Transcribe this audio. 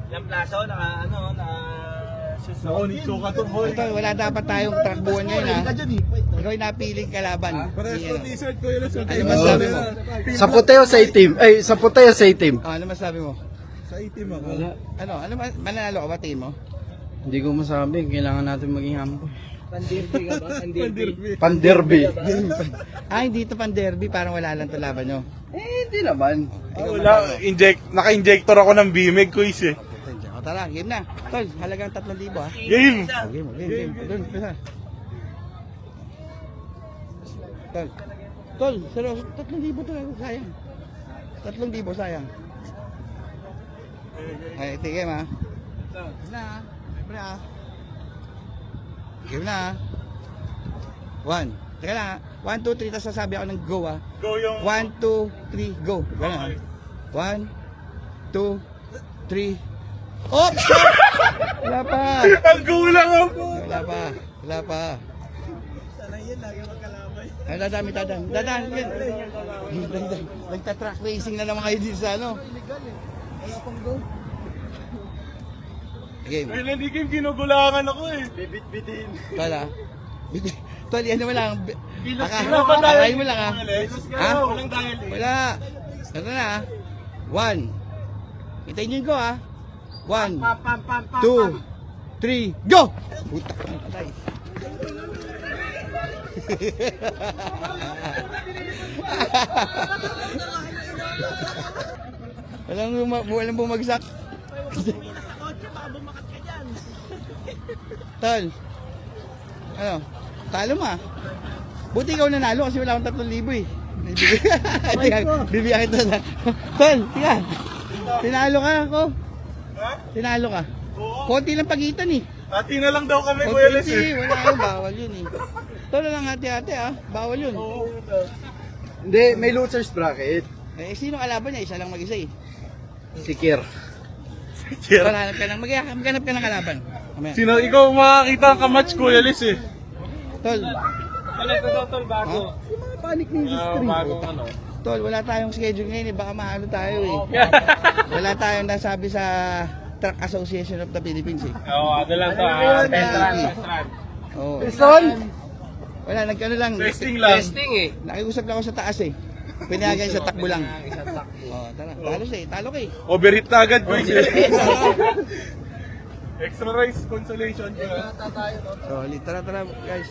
Yung plaso, Suka to, boy. Ito, wala dapat tayong takbuhan ngayon ha. Ikaw yung napiling kalaban. Parehas ng t-shirt ko yun. Ano masabi mo? Sa puti o sa itim? Ay, sa puti o sa itim? Ano masabi mo? Sa itim ako. Ano mananalo ka ba team mo? Hindi ko masabi. Kailangan natin maging humble. Pandirby ka ba? Pandirby. Panderby. Hindi ito pang derby, parang wala lang ito laban nyo. Hindi naman. Wala, naka-injector ako ng Bimig quiz eh. O tara, game na. Tol, halagang 3,000 ha. Game! Game. Doon, pisa. Tol, seryoso, 3,000 talaga, sayang. 3,000, sayang. Ay, tige ma. Game na, game na. Game na. 1. Teka lang ha. 1, 2, 3, tapos sasabi ako ng go ha. Go yung... 1, 2, 3, go. Gano'n ha. 1, 2, 3. Oops! Wala pa. Ang gulang ako! Wala pa. Ay, dadami. Dadaan. Nagtatrack racing na naman kayo dito sa ano. Game. Ay, hindi game, ginugulangan ako eh. Bibit-bitin. Tala. Tol, yan naman lang. Bilos Akayin mo lang ha. Ha? Walang dahil eh. Wala. Ito na ha. 1. Hintayin nyo ko ha. 1, 2, 3, go! Putak na patay. Walang bumagsak. Tol. Ano? Talo mo ah. Buti ikaw nanalo kasi wala akong 3,000 eh. Bibigyan kita na. Tol, tiga. Tinalo ka ako. Tinalo ka. Konti lang pagitan eh. Hati na lang daw kami, Kuya Les eh. Wala yun, bawal yun eh. Tolo lang hati-hati ah, bawal yun. Hindi, may losers bracket. Eh, sino kalaban niya? Isa lang mag-isa eh. Si Kier. Tol, maghanap ka ng kalaban. Mamaya. Sino, ikaw makakita ang kamatch, Kuya Les eh. Tol, Tol, bago. panik ni industry. Bagong ano. Tol, wala tayong schedule ngayon eh, baka mahalo tayo eh. Wala tayong nasabi sa Truck Association of the Philippines eh. Oo, ano lang to. Veteran. Oh. Son! Wala, nagkano lang. Testing lang. Nakiusap lang ako sa taas eh. Pinayagan sa takbo lang. Oh, tara. Talo siya eh. Talo ka eh. Overhit na agad, Kuya Les. Extra rice consolation. So, tara guys.